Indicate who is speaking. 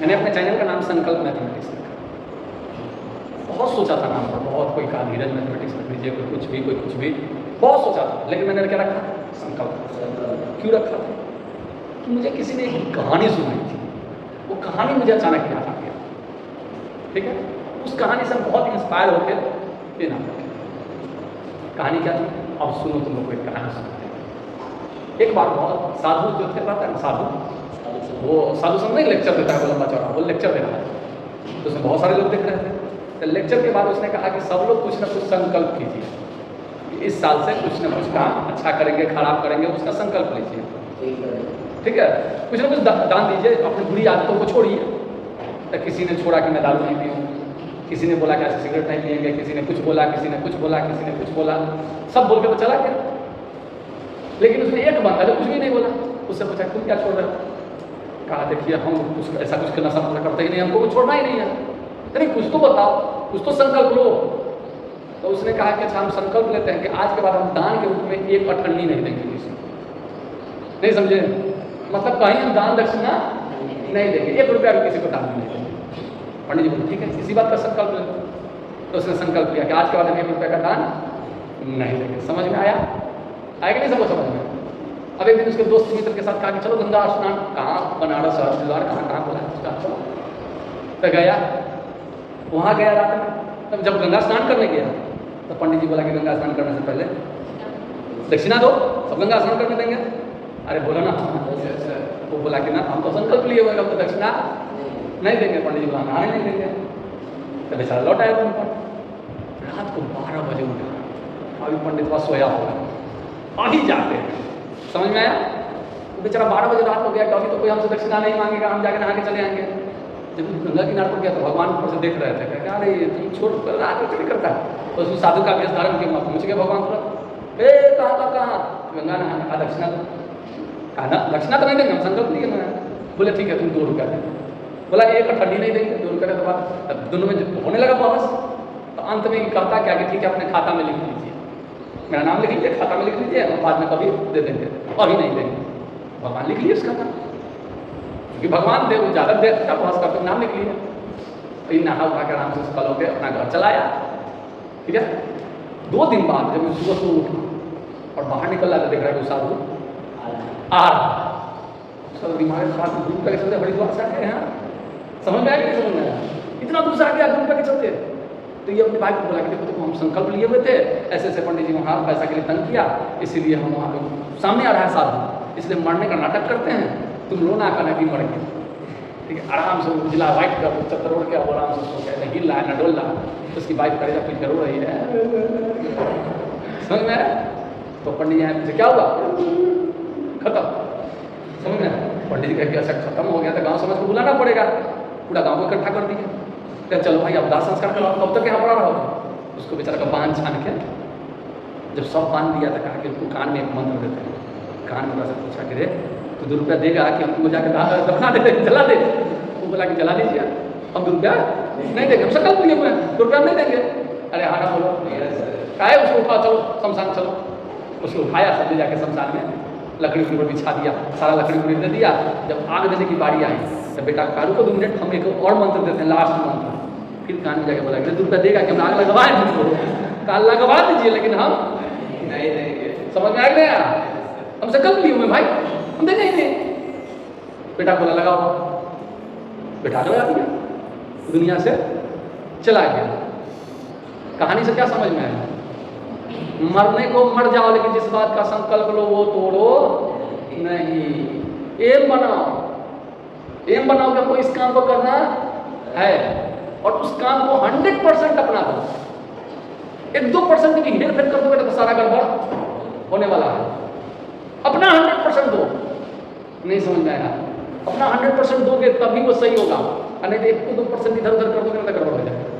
Speaker 1: मैंने अपने चैनल का नाम संकल्प मैथमेटिक्स रखा। बहुत सोचा था नाम पर, बहुत, कोई कहा धीरज मैथमेटिक्स रख लीजिए, कोई कुछ भी, बहुत सोचा था, लेकिन मैंने क्या रखा? संकल्प। क्यों रखा था? कि मुझे किसी ने एक कहानी सुनाई थी, वो कहानी मुझे अचानक याद आ गया, ठीक है? उस कहानी से हम बहुत इंस्पायर होकर ये नाम रखे। कहानी क्या थी? अब सुनो, तुम लोग को एक कहानी सुनाते हैं। एक बार बहुत साधु जो थे, रहता है ना साधु, वो साधु संत नहीं लेक्चर देता है, वो लंबा चौड़ा, वो लेक्चर दे रहा है, तो उसमें बहुत सारे लोग देख रहे थे। तो लेक्चर के बाद उसने कहा कि सब लोग कुछ ना कुछ संकल्प कीजिए, इस साल से कुछ ना कुछ काम अच्छा करेंगे, खराब करेंगे, उसका संकल्प लीजिए, ठीक है? कुछ ना कुछ दान दीजिए, अपनी बुरी आदतों को छोड़िए। तो किसी ने छोड़ा कि मैं दारू नहीं पीऊँ, किसी ने बोला कि ऐसे सिगरेट नहीं पिएंगे, किसी ने कुछ बोला, किसी ने कुछ बोला, किसी ने कुछ बोला, सब बोल के तो चला गया। लेकिन उसने एक बंदा जो कुछ भी नहीं बोला, उससे पूछा तुम क्या छोड़ रहे हो? कहा देखिए हम कुछ ऐसा कुछ नशा करते ही नहीं, हमको कुछ छोड़ना ही नहीं है। अरे कुछ तो बताओ, कुछ तो संकल्प लो। तो उसने कहा कि अच्छा हम संकल्प लेते हैं कि आज के बाद हम दान के रूप में एक अठन्नी नहीं देंगे किसी को। नहीं समझे? मतलब कहीं हम दान दक्षिणा नहीं देंगे, 1 रुपया भी किसी को दान नहीं देंगे। पंडित जी बोले ठीक है, इसी बात का संकल्प ले लो। तो उसने संकल्प लिया कि आज के बाद हम 1 रुपये का दान नहीं देंगे। समझ में आया? आया कि नहीं सबको समझ में? अब एक दिन उसके दोस्त मित्र के साथ कहा कि चलो गंगा स्नान, कहाँ बनारस हरिद्वार कहाँ बोला उसका, तो गया, वहाँ गया रात में। तब जब गंगा स्नान करने गया तो पंडित जी बोला कि गंगा स्नान करने से पहले दक्षिणा दो, सब गंगा स्नान करने देंगे। अरे बोला ना, वो बोला कि ना हम तो संकल्प लिए हुए, हम तो दक्षिणा नहीं देंगे। पंडित जी बोला नहाने नहीं देंगे। तो बेचारा लौट आया रूम पर। रात को 12 बजे उठा, अभी पंडित वहाँ सोया होगा, अभी जाते हैं। समझ में आया? तो बेचारा 12 बजे रात हो गया कि अभी तो कोई हमसे दक्षिणा नहीं मांगेगा, हम जाके नहा के चले आएंगे। जब गंगा किनारे पर गया तो भगवान ऊपर से देख रहे थे, क्या अरे तुम छोड़ रात में चली करता है। तो उसमें साधु का वेश धारण किया, पहुँच गए भगवान तुरंत। कहाँ गंगा नहाने का दक्षिणा दो। कहा ना दक्षिणा तो नहीं देंगे, हम संकल्प नहीं करना है। बोले ठीक है तुम 2 रुपया देंगे। बोला 1 अठन्नी नहीं देंगे, 2 रुपये के बाद दोनों में होने लगा बहस। तो अंत में कहता क्या कि ठीक है अपने खाता में लिख लीजिए, मेरा नाम लिख लीजिए, खाता में लिख लीजिए, और बाद में कभी दे देंगे, अभी नहीं देंगे। भगवान लिख लिए उसका नाम, क्योंकि भगवान थे, वो ज़्यादा देर का बहस करते नाम लिख लिए। तो ये नहा उठा के आराम से कल होकर अपना घर चलाया, ठीक है? 2 दिन बाद जब मैं सुबह उठा और बाहर निकल रहा था, देख रहा है कि साधु आ रहा, उसका दिमाग खराब, दूर के चलते हरिद्वार से आके यहाँ समझ में आया कि नहीं समझ में आया? इतना दूर से आके दूर के चलते। तो ये अपने भाई को बोला कि देखो हम संकल्प लिए हुए थे, ऐसे ऐसे पंडित जी वहाँ पैसा के लिए तंग किया, इसीलिए हम वहाँ पे सामने आ रहा है साधु, इसलिए मरने का नाटक करते हैं, तुम लो ना करना कि मर गए, ठीक है? आराम से जिला वाइट कर चक्कर ओढ़ के अब आराम से सो गए, हिल रहा है ना डोल रहा है। तो उसकी बाइक करेगा पीट कर रो रही है, समझ में आया? तो पंडित जी यहाँ क्या हुआ, खत्म। समझ में? पंडित जी कह अच्छा खत्म हो गया तो गाँव समाज को बुलाना पड़ेगा, पूरा गाँव को इकट्ठा कर दिया। तो चलो भाई अब दाह संस्कार करवाओ, कब तक यहाँ पड़ा रहो। उसको बेचारा का बांध छान के जब सब बांध दिया था, कहा कि उसको कान में एक मंत्र देते हैं, कान में से पूछा कि रे तो 2 रुपया देगा कि हमको जाकर दफना दे, जला दे। वो बोला कि जला दीजिए, हम 2 रुपया नहीं देंगे, हम संकल्प लिए हुए हैं, 2 रुपया नहीं देंगे। अरे हाँ ना बोलो, कहा उसको उठा, चलो शमशान चलो। उसको उठाया, सब ले जाके शमशान में लकड़ी के ऊपर बिछा दिया, सारा लकड़ी को दे दिया। जब आग देने की बारी आई तो बेटा कारू को 2 मिनट, हम एक और मंत्र देते हैं, लास्ट मंत्र। फिर कान में जाके बोला कि 2 रुपया देगा कि हम आग लगवाएं तुमको? कान लगवा दीजिए लेकिन हम नहीं देंगे। समझ में आ गया? हम संकल्प लिए हुए भाई, हम देंगे ही नहीं। बेटा बोला लगाओ, बेटा लगा दिया, दुनिया से चला गया। कहानी से क्या समझ में आया? मरने को मर जाओ, लेकिन जिस बात का संकल्प लो वो तोड़ो नहीं। एम बनाओ, एम बनाओ कि हमको इस काम को करना है, और उस काम को 100% अपना दो। 1-2% की हेर फेर कर दोगे तो सारा गड़बड़ होने वाला है। अपना 100% दो। नहीं समझ में आया? अपना 100% दोगे तभी वो सही होगा, और नहीं तो 1-2% इधर उधर कर दोगे तो गड़बड़ हो जाएगा।